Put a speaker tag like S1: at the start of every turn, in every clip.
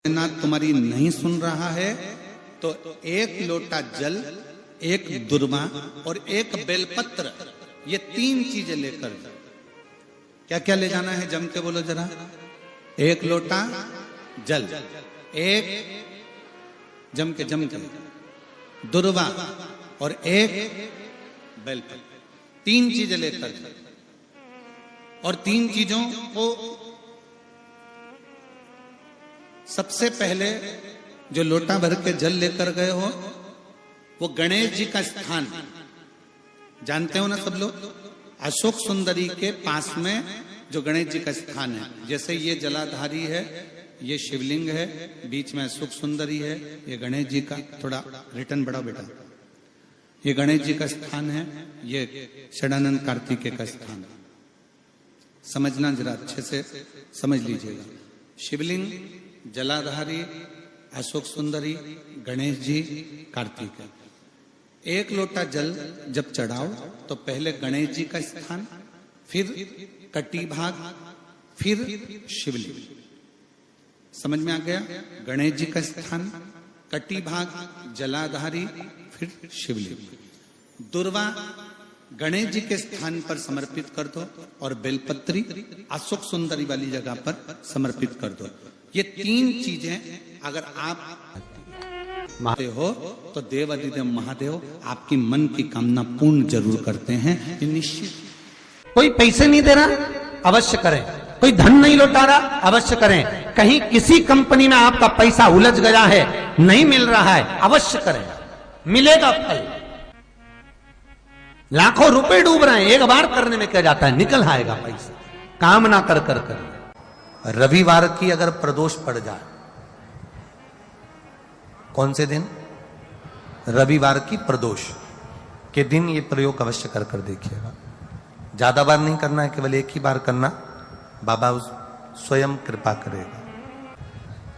S1: ना तुम्हारी नहीं सुन रहा है तो एक लोटा जल, एक दुर्वा और एक बेलपत्र, ये 3 चीजें लेकर जाओ। क्या क्या ले जाना है, जम के बोलो जरा। एक लोटा जल, एक जम के दुर्वा और एक बेलपत्र, 3 चीजें लेकर जाओ। और 3 चीजों को सबसे पहले जो लोटा भर के जल लेकर गए हो वो गणेश जी का स्थान जानते हो ना सब लोग। अशोक सुंदरी के पास में जो गणेश जी का स्थान है, जैसे ये जलाधारी है, ये शिवलिंग है, बीच में अशोक सुंदरी है, ये गणेश जी का, थोड़ा रिटर्न बढ़ाओ बेटा, ये गणेश जी का स्थान है, ये षडानंद कार्तिकेय का स्थान है। समझना जरा अच्छे से समझ लीजिएगा। शिवलिंग, जलाधारी, अशोक सुंदरी, गणेश जी, कार्तिकेय। एक लोटा जल जब चढ़ाओ तो पहले गणेश जी का स्थान, फिर कटी भाग, फिर शिवलिंग। समझ में आ गया? गणेश जी का स्थान, कटी भाग, जलाधारी, फिर शिवलिंग। दुर्वा गणेश जी के स्थान पर समर्पित कर दो और बेलपत्री अशोक सुंदरी वाली जगह पर समर्पित कर दो। ये 3 चीजें अगर आप हो तो देव अधिदेव महादेव आपकी मन की कामना पूर्ण जरूर करते हैं, ये निश्चित।
S2: कोई पैसे नहीं दे रहा, अवश्य करें। कोई धन नहीं लौटा रहा, अवश्य करें। कहीं किसी कंपनी में आपका पैसा उलझ गया है, नहीं मिल रहा है, अवश्य करें, मिलेगा फल। लाखों रुपए डूब रहे हैं, एक बार करने में क्या जाता है, निकल आएगा पैसा। काम ना कर कर कर।
S3: रविवार की अगर प्रदोष पड़ जाए, कौन से दिन? रविवार की प्रदोष के दिन ये प्रयोग अवश्य कर कर देखिएगा। ज्यादा बार नहीं करना है, केवल एक ही बार करना, बाबा स्वयं कृपा करेगा।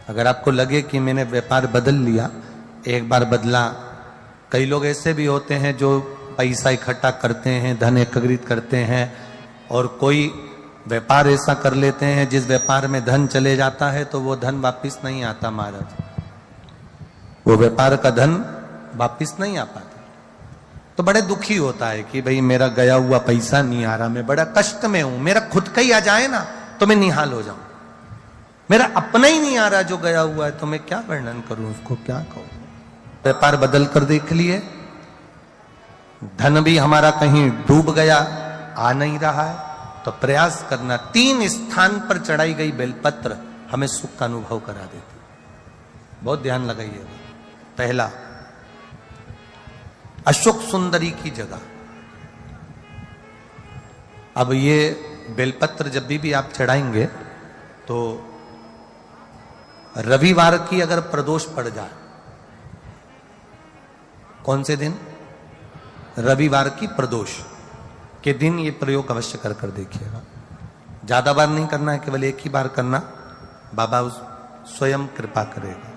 S3: अगर आपको लगे कि मैंने व्यापार बदल लिया, एक बार बदला। कई लोग ऐसे भी होते हैं जो पैसा इकट्ठा करते हैं, धन एकत्रित करते हैं, और कोई व्यापार ऐसा कर लेते हैं जिस व्यापार में धन चले जाता है तो वो धन वापिस नहीं आता महाराज, वो व्यापार का धन वापिस नहीं आ पाता। तो बड़े दुखी होता है कि भाई मेरा गया हुआ पैसा नहीं आ रहा, मैं बड़ा कष्ट में हूं, मेरा खुद का ही आ जाए ना तो मैं निहाल हो जाऊं, मेरा अपना ही नहीं आ रहा जो गया हुआ है, तो मैं क्या वर्णन करूं, उसको क्या कहूं। व्यापार बदल कर देख लिए, धन भी हमारा कहीं डूब गया, आ नहीं रहा है, तो प्रयास करना। 3 स्थान पर चढ़ाई गई बेलपत्र हमें सुख का अनुभव करा देती, बहुत ध्यान लगाइए। पहला, अशोक सुंदरी की जगह। अब ये बेलपत्र जब भी आप चढ़ाएंगे तो रविवार की अगर प्रदोष पड़ जाए, कौन से दिन? रविवार की प्रदोष के दिन ये प्रयोग अवश्य कर कर देखिएगा। ज्यादा बार नहीं करना है, केवल एक ही बार करना, बाबा स्वयं कृपा करेगा।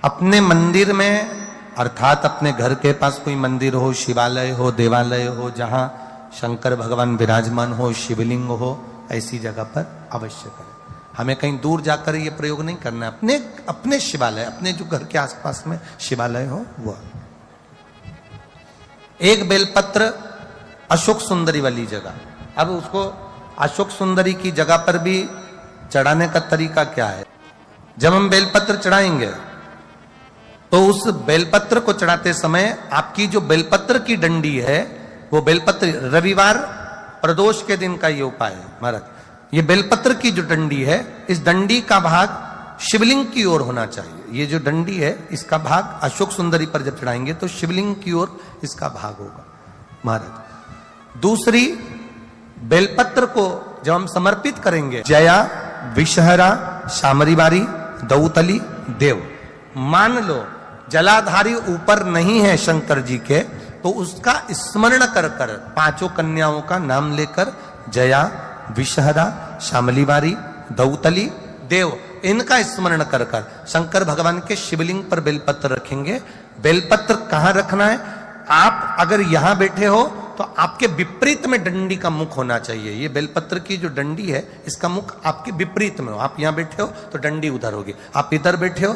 S3: अपने मंदिर में, अर्थात अपने घर के पास कोई मंदिर हो, शिवालय हो, देवालय हो, जहां शंकर भगवान विराजमान हो, शिवलिंग हो, ऐसी जगह पर अवश्य करें। हमें कहीं दूर जाकर ये प्रयोग नहीं करना है, अपने शिवालय, अपने जो घर के आसपास में शिवालय हो वह। एक बेलपत्र अशोक सुंदरी वाली जगह। अब उसको अशोक सुंदरी की जगह पर भी चढ़ाने का तरीका क्या है? जब हम बेलपत्र चढ़ाएंगे तो उस बेलपत्र को चढ़ाते समय आपकी जो बेलपत्र की डंडी है, वो बेलपत्र, रविवार प्रदोष के दिन का ये उपाय है महाराज। ये बेलपत्र की जो डंडी है, इस डंडी का भाग शिवलिंग की ओर होना चाहिए। ये जो डंडी है, इसका भाग अशोक सुंदरी पर जब चढ़ाएंगे तो शिवलिंग की ओर इसका भाग होगा महाराज। दूसरी, बेलपत्र को जब हम समर्पित करेंगे, जया, विषहरा, शामरीवारी, दौतली, देव। मान लो जलाधारी ऊपर नहीं है शंकर जी के, तो उसका स्मरण कर कर 5 कन्याओं का नाम लेकर, जया, विषहरा, शामलीवारी, दौतली, देव, इनका स्मरण कर कर शंकर भगवान के शिवलिंग पर बेलपत्र रखेंगे। बेलपत्र कहां रखना है? आप अगर यहां बैठे हो तो तो आपके विपरीत में डंडी का मुख होना चाहिए। ये बेलपत्र की जो डंडी है इसका मुख आपके विपरीत में हो। आप यहां बैठे हो तो डंडी उधर होगी, आप इधर बैठे हो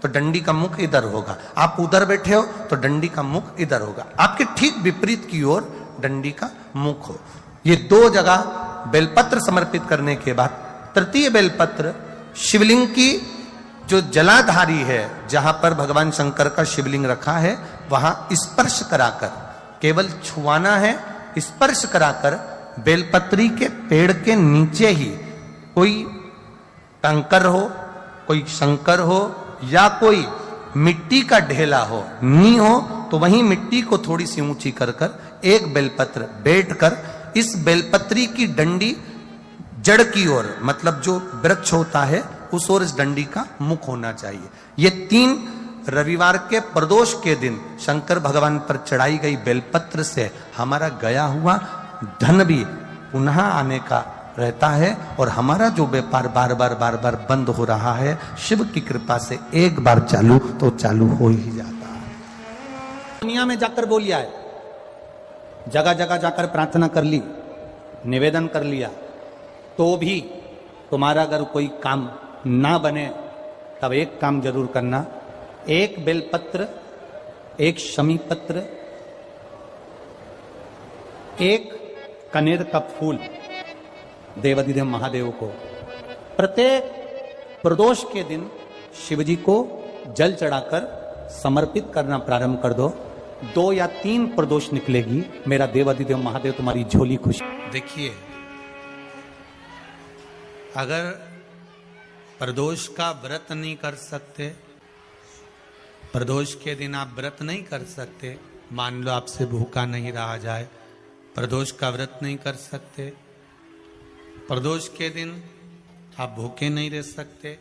S3: तो डंडी का मुख इधर होगा, आप उधर बैठे हो तो डंडी का मुख इधर होगा। आपके ठीक विपरीत की ओर डंडी का मुख हो। ये दो जगह बेलपत्र समर्पित करने के बाद तृतीय बेलपत्र शिवलिंग की जो जलाधारी है, जहां पर भगवान शंकर का शिवलिंग रखा है, वहां स्पर्श कराकर, केवल छुआना है, स्पर्श कराकर बेलपत्री के पेड़ के नीचे ही कोई कंकर हो, कोई शंकर हो या कोई मिट्टी का ढेला हो, नी हो, तो वहीं मिट्टी को थोड़ी सी ऊंची कर कर एक बेलपत्र बैठकर इस बेलपत्री की डंडी जड़ की ओर, मतलब जो वृक्ष होता है उस ओर इस डंडी का मुख होना चाहिए। ये 3 रविवार के प्रदोष के दिन शंकर भगवान पर चढ़ाई गई बेलपत्र से हमारा गया हुआ धन भी पुनः आने का रहता है और हमारा जो व्यापार बार बार बंद हो रहा है, शिव की कृपा से एक बार चालू तो चालू हो ही जाता है।
S2: दुनिया में जाकर बोलिया है, जगह जगह जाकर प्रार्थना कर ली, निवेदन कर लिया, तो भी तुम्हारा अगर कोई काम ना बने तब एक काम जरूर करना, एक बेलपत्र, एक शमी पत्र, एक कनेर का फूल देवाधिदेव महादेव को प्रत्येक प्रदोष के दिन शिवजी को जल चढ़ाकर समर्पित करना प्रारंभ कर दो। 2 या 3 प्रदोष निकलेगी, मेरा देवाधिदेव महादेव तुम्हारी झोली खुशी।
S1: देखिए, अगर प्रदोष का व्रत नहीं कर सकते, प्रदोष के दिन आप व्रत नहीं कर सकते, मान लो आपसे भूखा नहीं रहा जाए, प्रदोष का व्रत नहीं कर सकते, प्रदोष के दिन आप भूखे नहीं रह सकते,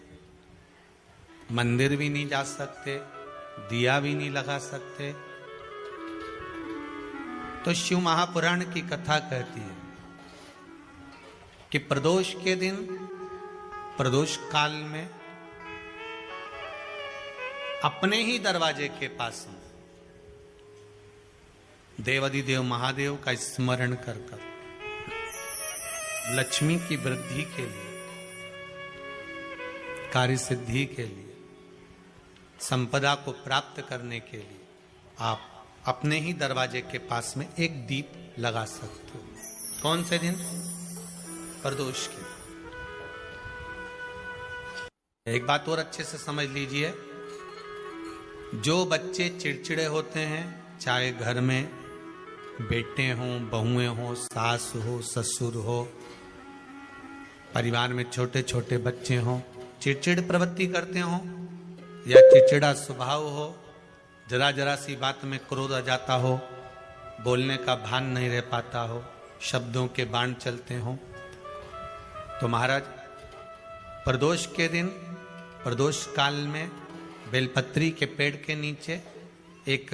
S1: मंदिर भी नहीं जा सकते, दिया भी नहीं लगा सकते, तो शिव महापुराण की कथा कहती है कि प्रदोष के दिन, प्रदोष काल में अपने ही दरवाजे के पास में देवाधिदेव महादेव का स्मरण कर कर लक्ष्मी की वृद्धि के लिए, कार्य सिद्धि के लिए, संपदा को प्राप्त करने के लिए आप अपने ही दरवाजे के पास में एक दीप लगा सकते हो। कौन से दिन? प्रदोष के। एक बात और अच्छे से समझ लीजिए, जो बच्चे चिड़चिड़े होते हैं, चाहे घर में बेटे हों, बहुएं हों, सास हो, ससुर हो, परिवार में छोटे छोटे बच्चे हों, चिड़चिड़ प्रवृत्ति करते हों या चिड़चिड़ा स्वभाव हो, जरा जरा सी बात में क्रोध आ जाता हो, बोलने का भान नहीं रह पाता हो, शब्दों के बाण चलते हों, तो महाराज प्रदोष के दिन, प्रदोष काल में बेलपत्री के पेड़ के नीचे एक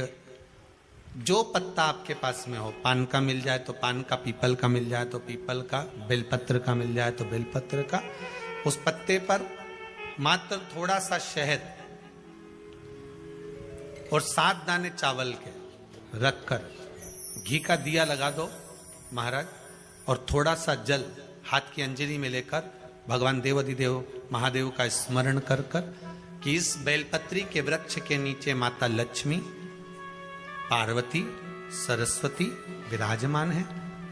S1: जो पत्ता आपके पास में हो, पान का मिल जाए तो पान का, पीपल का मिल जाए तो पीपल का, बेलपत्र का मिल जाए तो बेलपत्र का, उस पत्ते पर मात्र थोड़ा सा शहद और 7 दाने चावल के रखकर घी का दिया लगा दो महाराज, और थोड़ा सा जल हाथ की अंजलि में लेकर भगवान देवाधिदेव महादेव का स्मरण कर कर कि इस बेलपत्री के वृक्ष के नीचे माता लक्ष्मी, पार्वती, सरस्वती विराजमान है।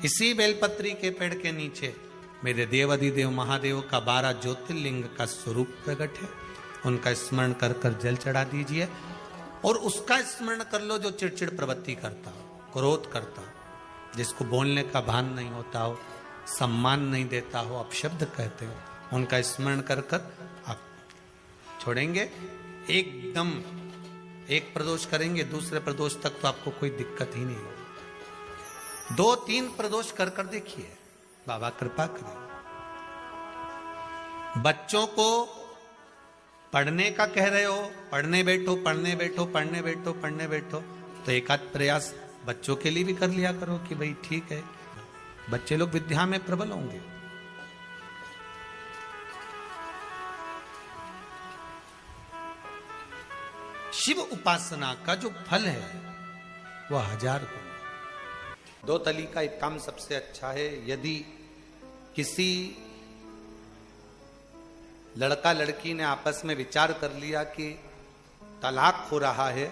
S1: इसी बेलपत्री के पेड़ के नीचे मेरे देवाधिदेव महादेव का 12 ज्योतिर्लिंग का स्वरूप प्रकट है। उनका स्मरण कर कर जल चढ़ा दीजिए और उसका स्मरण कर लो जो चिड़चिड़ प्रवृत्ति करता हो, क्रोध करता हो, जिसको बोलने का भान नहीं होता हो, सम्मान नहीं देता हो, अपशब्द कहते हो, उनका स्मरण कर कर आप छोड़ेंगे। एकदम एक प्रदोष करेंगे, दूसरे प्रदोष तक तो आपको कोई दिक्कत ही नहीं होगी। 2-3 प्रदोष कर कर देखिए, बाबा कृपा करें। बच्चों को पढ़ने का कह रहे हो, पढ़ने बैठो, पढ़ने बैठो, पढ़ने बैठो, पढ़ने बैठो, तो एक आध प्रयास बच्चों के लिए भी कर लिया करो कि भाई ठीक है, बच्चे लोग विद्या में प्रबल होंगे। शिव उपासना का जो फल है वह 1000 गुना।
S3: दो तली का एक काम सबसे अच्छा है। यदि किसी लड़का लड़की ने आपस में विचार कर लिया कि तलाक हो रहा है,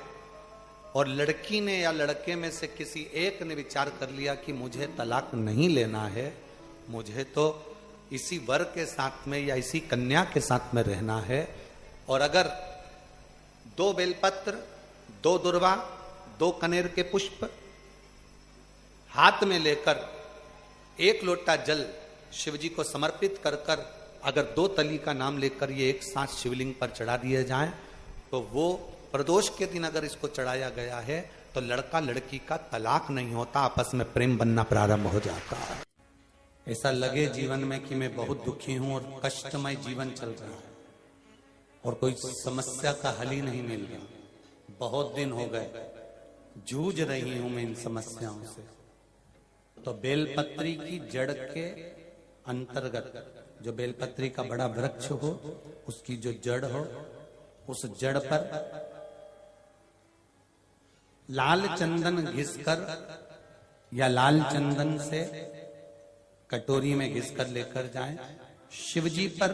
S3: और लड़की ने या लड़के में से किसी एक ने विचार कर लिया कि मुझे तलाक नहीं लेना है, मुझे तो इसी वर के साथ में या इसी कन्या के साथ में रहना है, और अगर 2 बेलपत्र, 2 दुर्वा, 2 कनेर के पुष्प हाथ में लेकर 1 लोटा जल शिव जी को समर्पित कर कर अगर 2 तली का नाम लेकर ये एक साथ शिवलिंग पर चढ़ा दिए जाएं, तो वो प्रदोष के दिन अगर इसको चढ़ाया गया है तो लड़का लड़की का तलाक नहीं होता, आपस में प्रेम बनना प्रारंभ हो जाता है। ऐसा लगे जीवन में कि मैं बहुत दुखी हूं और कष्टमय जीवन चल रहा है और कोई समस्या का हल ही नहीं मिल रहा, बहुत दिन हो गए जूझ रही हूं मैं इन समस्याओं से, तो बेलपत्री की जड़ के अंतर्गत, जो बेलपत्री का बड़ा वृक्ष हो उसकी जो जड़ हो, उस जड़ पर लाल चंदन घिसकर या लाल चंदन से कटोरी में घिसकर लेकर जाएं। शिव जी पर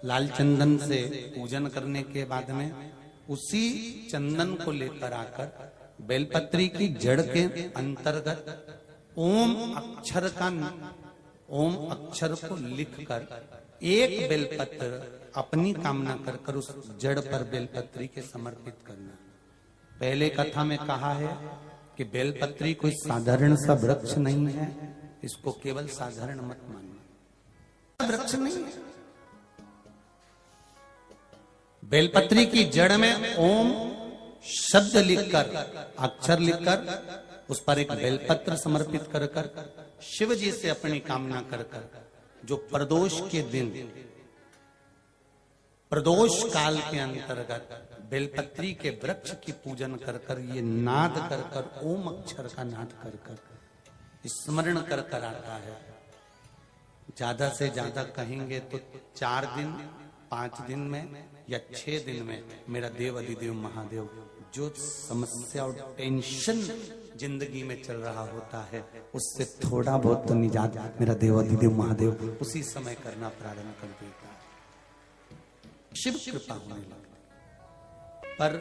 S3: लाल चंदन से पूजन करने के बाद में उसी चंदन को लेकर आकर बेलपत्री की जड़ के अंतर्गत ओम अक्षर को लिखकर एक बेलपत्र अपनी कामना कर कर उस जड़ पर बेलपत्री के समर्पित करना। पहले कथा में कहा है कि बेलपत्री कोई साधारण सा वृक्ष नहीं है, इसको केवल साधारण मत मानना, वृक्ष नहीं है। बेलपत्री की जड़ में ओम शब्द लिखकर, अक्षर लिखकर उस पर एक बेलपत्र समर्पित कर कर शिव जी से अपनी कामना कर कर, जो प्रदोष के दिन प्रदोष काल के अंतर्गत बेलपत्री के वृक्ष की पूजन कर कर, ये नाद कर कर, ओम अक्षर का नाद कर कर स्मरण कर कर आता है। ज्यादा से ज्यादा कहेंगे तो 4 दिन 5 दिन में या 6 दिन में मेरा देव अधिदेव महादेव, जो समस्या और टेंशन जिंदगी में चल रहा होता है उससे थोड़ा बहुत तो निजात मेरा देव अधिदेव महादेव उसी समय करना प्रारंभ कर देता है। शिव कृपा होने लगती, पर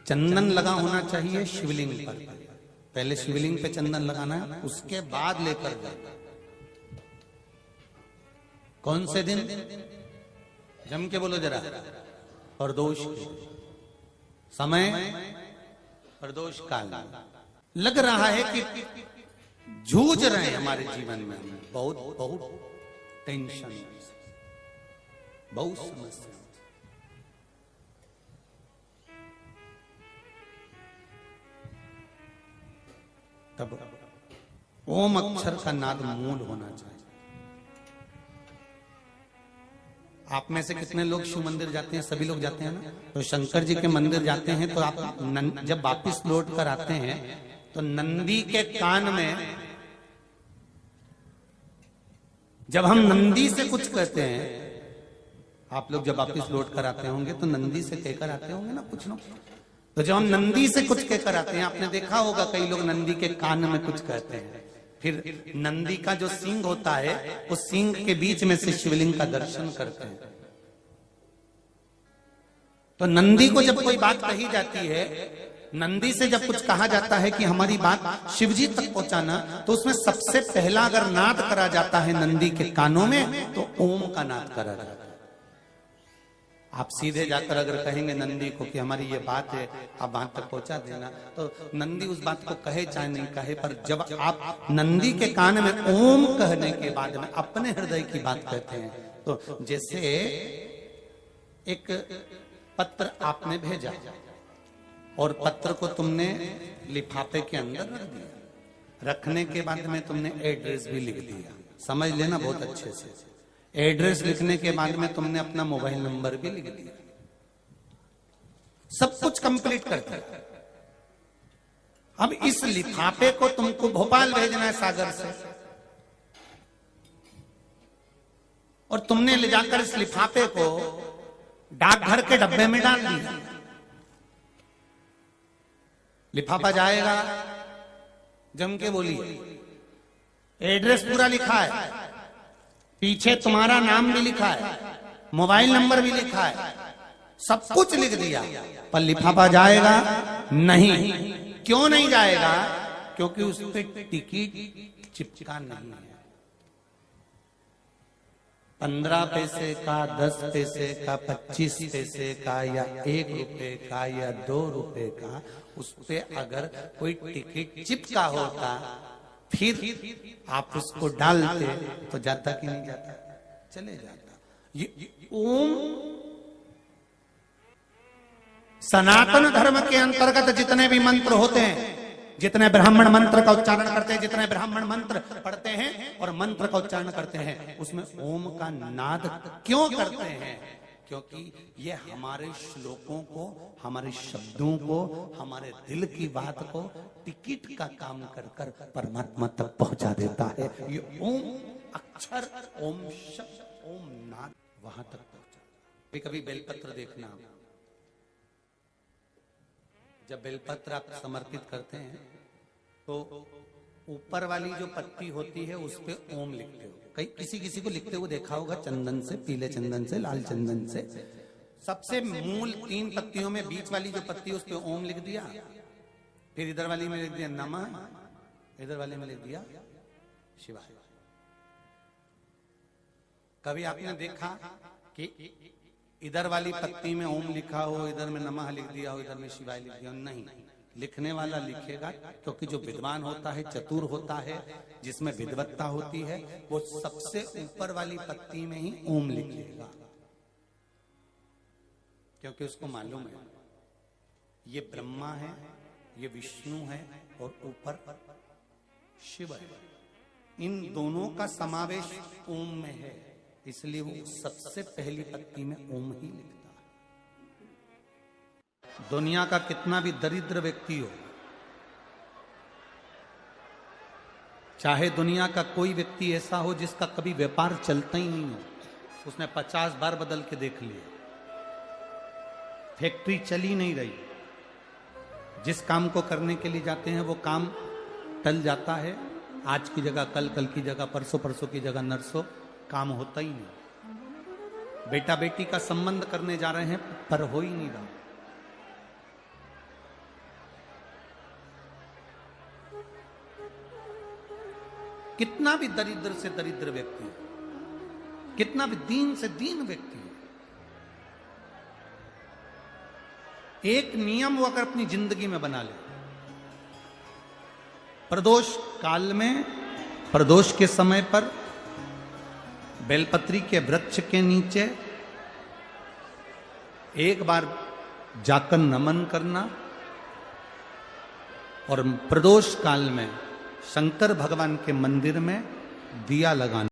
S3: चंदन लगा होना चाहिए शिवलिंग पर। पहले शिवलिंग पे चंदन लगाना है, उसके बाद लेकर जाना। कौन से दिन? जम के बोलो जरा। प्रदोष समय, प्रदोष काल। लग रहा है कि जूझ रहे हैं हमारे जीवन में, बहुत बहुत टेंशन, बहुत समस्या। तब ओम अक्षर का नाद मूल होना चाहिए। आप में से कितने लोग शिव मंदिर जाते हैं? सभी लोग जाते हैं ना। तो शंकर जी के मंदिर जाते हैं तो आप जब वापिस लौट कर आते हैं तो नंदी के कान में, जब हम नंदी से कुछ कहते हैं, आप लोग जब वापिस लौट कर आते होंगे तो नंदी से कहकर आते होंगे ना कुछ लोग। तो जब हम नंदी से कुछ कहकर आते हैं, आपने देखा होगा कई लोग नंदी के कान में कुछ कहते हैं, फिर नंदी का जो सींग होता है उस सींग के बीच में से शिवलिंग का दर्शन करते हैं। तो नंदी को जब कोई बात कही जाती है, नंदी से जब कुछ कहा जाता है कि हमारी बात शिवजी तक पहुंचाना, तो उसमें सबसे पहला अगर नाद करा जाता है नंदी के कानों में तो ओम का नाद करा जाता है। आप सीधे जाकर अगर कहेंगे नंदी को कि हमारी ये बात है, आप बात तक पहुंचा देना, तो नंदी उस बात को कहे चाहे नहीं कहे, पर जब आप नंदी के कान में ओम कहने के बाद में अपने हृदय की बात कहते हैं, तो जैसे एक पत्र आपने भेजा और पत्र को तुमने लिफाफे के अंदर रख दिया, रखने के बाद में तुमने एड्रेस भी लिख दिया, समझ लेना बहुत अच्छे से। एड्रेस लिखने के बाद में तुमने अपना मोबाइल नंबर भी लिख दिया, सब कुछ कंप्लीट कर दिया। अब इस लिफाफे को तुमको भोपाल भेजना है सागर से, और तुमने ले जाकर इस लिफाफे को डाकघर के डब्बे में डाल दिया। लिफाफा जाएगा,
S1: जम के बोलिए। एड्रेस पूरा लिखा है, पीछे तुम्हारा नाम भी लिखा है, मोबाइल नंबर भी लिखा है, सब कुछ लिख दिया, पर लिफाफा जाएगा नहीं। क्यों नहीं जाएगा? क्योंकि उस पे टिकट चिपका नहीं है। 15 पैसे का, 10 पैसे का, 25 पैसे का, या 1 रुपए का, या 2 रुपए का, उस पे अगर कोई टिकट चिपका होता फिर आप उसको डालते तो जाता कि नहीं जाता? चले जाता। ये ओम सनातन धर्म के अंतर्गत जितने भी मंत्र होते हैं, जितने ब्राह्मण मंत्र का उच्चारण करते हैं, जितने ब्राह्मण मंत्र पढ़ते हैं और मंत्र का उच्चारण करते हैं, उसमें ओम का नाद क्यों करते हैं? क्योंकि ये हमारे श्लोकों को, हमारे शब्दों को, हमारे दिल की बात को टिकट का काम कर कर परमात्मा तक पहुंचा देता है। ये ओम अक्षर, ओम शब्द, ओम नाद वहां तक पहुंचा। कभी कभी बेलपत्र देखना, जब बेलपत्र आप समर्पित करते हैं तो ऊपर वाली जो पत्ती होती है उस पे ओम लिखते हो। कई किसी को लिखते हुए देखा होगा, चंदन से, पीले चंदन से, लाल चंदन से। सबसे मूल 3 पत्तियों में बीच वाली जो पत्ती उस पे ओम लिख दिया, फिर इधर वाली में लिख दिया नमः, इधर वाले में लिख दिया शिवाय। कभी आपने देखा कि इधर वाली पत्ती में ओम लिखा हो, इधर में नमः लिख दिया हो, इधर में शिवाय लिख दिया हो? नहीं, लिखने वाला लिखेगा, क्योंकि जो विद्वान होता है, चतुर होता है, जिसमें विद्वत्ता होती है, वो सबसे ऊपर वाली पत्ती में ही ओम लिखेगा, क्योंकि उसको मालूम है ये ब्रह्मा है, ये विष्णु है और ऊपर शिव है। इन दोनों का समावेश ओम में है, इसलिए वो सबसे पहली पत्ती में ओम ही लिखता है। दुनिया का कितना भी दरिद्र व्यक्ति हो, चाहे दुनिया का कोई व्यक्ति ऐसा हो जिसका कभी व्यापार चलता ही नहीं हो, उसने 50 बार बदल के देख लिया, फैक्ट्री चली नहीं रही, जिस काम को करने के लिए जाते हैं वो काम टल जाता है, आज की जगह कल, कल की जगह परसों, परसों की जगह नरसों, काम होता ही नहीं। बेटा बेटी का संबंध करने जा रहे हैं पर हो ही नहीं रहा। कितना भी दरिद्र से दरिद्र व्यक्ति है, कितना भी दीन से दीन व्यक्ति है, एक नियम वो अगर अपनी जिंदगी में बना ले, प्रदोष काल में, प्रदोष के समय पर बेलपत्री के वृक्ष के नीचे एक बार जाकर नमन करना और प्रदोष काल में शंकर भगवान के मंदिर में दिया लगाना।